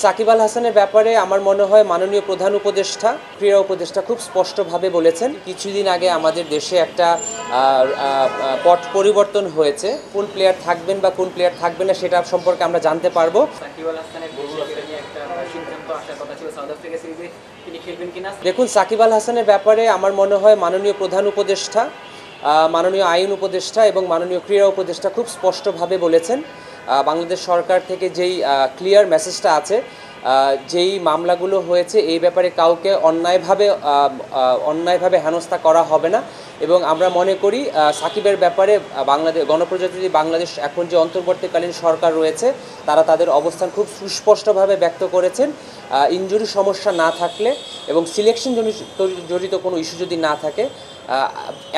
সাকিব আল হাসানের ব্যাপারে আমার মনে হয় মাননীয় প্রধান উপদেষ্টা ক্রীড়া উপদেষ্টা খুব স্পষ্টভাবে বলেছেন। কিছুদিন আগে আমাদের দেশে একটা পট পরিবর্তন হয়েছে। কোন প্লেয়ার থাকবেন বা কোন প্লেয়ার থাকবেন না সেটা সম্পর্কে আমরা জানতে পারবো। দেখুন, সাকিব আল হাসানের ব্যাপারে আমার মনে হয় মাননীয় প্রধান উপদেষ্টা, মাননীয় আইন উপদেষ্টা এবং মাননীয় ক্রীড়া উপদেষ্টা খুব স্পষ্টভাবে বলেছেন। বাংলাদেশ সরকার থেকে যেই ক্লিয়ার মেসেজটা আছে, যেই মামলাগুলো হয়েছে এই ব্যাপারে কাউকে অন্যায়ভাবে হেনস্থা করা হবে না এবং আমরা মনে করি সাকিবের ব্যাপারে গণপ্রজাতন্ত্রী বাংলাদেশ এখন যে অন্তর্বর্তীকালীন সরকার রয়েছে তারা তাদের অবস্থান খুব সুস্পষ্টভাবে ব্যক্ত করেছেন। ইনজুরি সমস্যা না থাকলে এবং সিলেকশন জড়িত কোনো ইস্যু যদি না থাকে,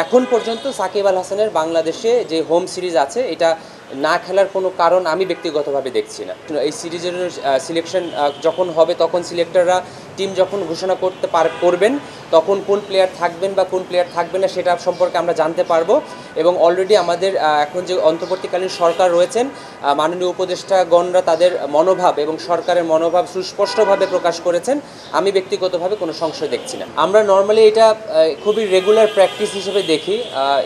এখন পর্যন্ত সাকিব আল হাসানের বাংলাদেশে যে হোম সিরিজ আছে এটা না খেলার কোনো কারণ আমি ব্যক্তিগতভাবে দেখছি না। এই সিরিজের সিলেকশন যখন হবে তখন সিলেক্টররা টিম যখন ঘোষণা করবেন তখন কোন প্লেয়ার থাকবেন বা কোন প্লেয়ার থাকবেন না সেটা সম্পর্কে আমরা জানতে পারবো। এবং অলরেডি আমাদের এখন যে অন্তর্বর্তীকালীন সরকার রয়েছেন, মাননীয় উপদেষ্টাগণরা তাদের মনোভাব এবং সরকারের মনোভাব সুস্পষ্টভাবে প্রকাশ করেছেন। আমি ব্যক্তিগতভাবে কোনো সংশয় দেখছি না। আমরা নর্মালি এটা খুবই রেগুলার প্র্যাকটিস হিসেবে দেখি।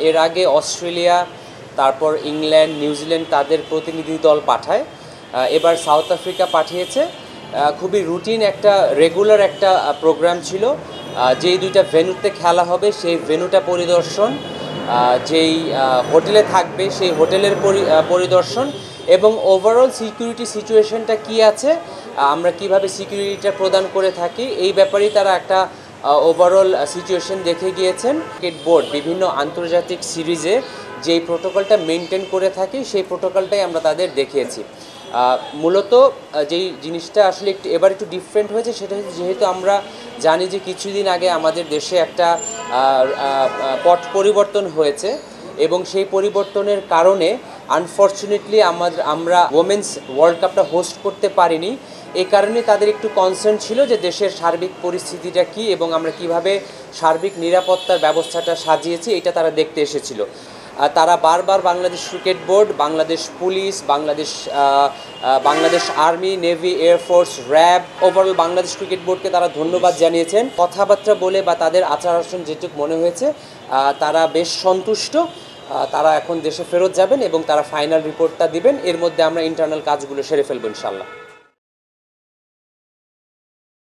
এর আগে অস্ট্রেলিয়া, তারপর ইংল্যান্ড, নিউজিল্যান্ড তাদের প্রতিনিধি দল পাঠায়, এবার সাউথ আফ্রিকা পাঠিয়েছে। খুবই রুটিন একটা রেগুলার একটা প্রোগ্রাম ছিল। যেই দুইটা ভেন্যুতে খেলা হবে সেই ভেন্যুটা পরিদর্শন, যেই হোটেলে থাকবে সেই হোটেলের পরিদর্শন এবং ওভারঅল সিকিউরিটি সিচুয়েশনটা কী আছে, আমরা কিভাবে সিকিউরিটিটা প্রদান করে থাকি এই ব্যাপারেই তারা একটা ওভারঅল সিচুয়েশন দেখে গিয়েছেন। ক্রিকেট বোর্ড বিভিন্ন আন্তর্জাতিক সিরিজে যেই প্রোটোকলটা মেনটেন করে থাকি সেই প্রোটোকলটাই আমরা তাদের দেখিয়েছি। মূলত যেই জিনিসটা আসলে এবার একটু ডিফারেন্ট হয়েছে সেটা হচ্ছে, যেহেতু আমরা জানি যে কিছুদিন আগে আমাদের দেশে একটা পট পরিবর্তন হয়েছে এবং সেই পরিবর্তনের কারণে আনফর্চুনেটলি আমরা ওমেন্স ওয়ার্ল্ড কাপটা হোস্ট করতে পারিনি। এই কারণে তাদের একটু কনসার্ন ছিল যে দেশের সার্বিক পরিস্থিতিটা কী এবং আমরা কিভাবে সার্বিক নিরাপত্তার ব্যবস্থাটা সাজিয়েছি এটা তারা দেখতে এসেছিল। তারা বারবার Bangladesh cricket board, Bangladesh police, Bangladesh army, navy, air force, RAB, overall Bangladesh cricket বোর্ডকে তারা ধন্যবাদ জানিয়েছেন। কথাবার্তা বলে বা তাদের আচার আচরণ যেটুকু মনে হয়েছে তারা বেশ সন্তুষ্ট। তারা এখন দেশে ফেরত যাবেন এবং তারা ফাইনাল রিপোর্টটা দিবেন। এর মধ্যে আমরা ইন্টারনাল কাজগুলো সেরে ফেলবো ইনশাল্লাহ।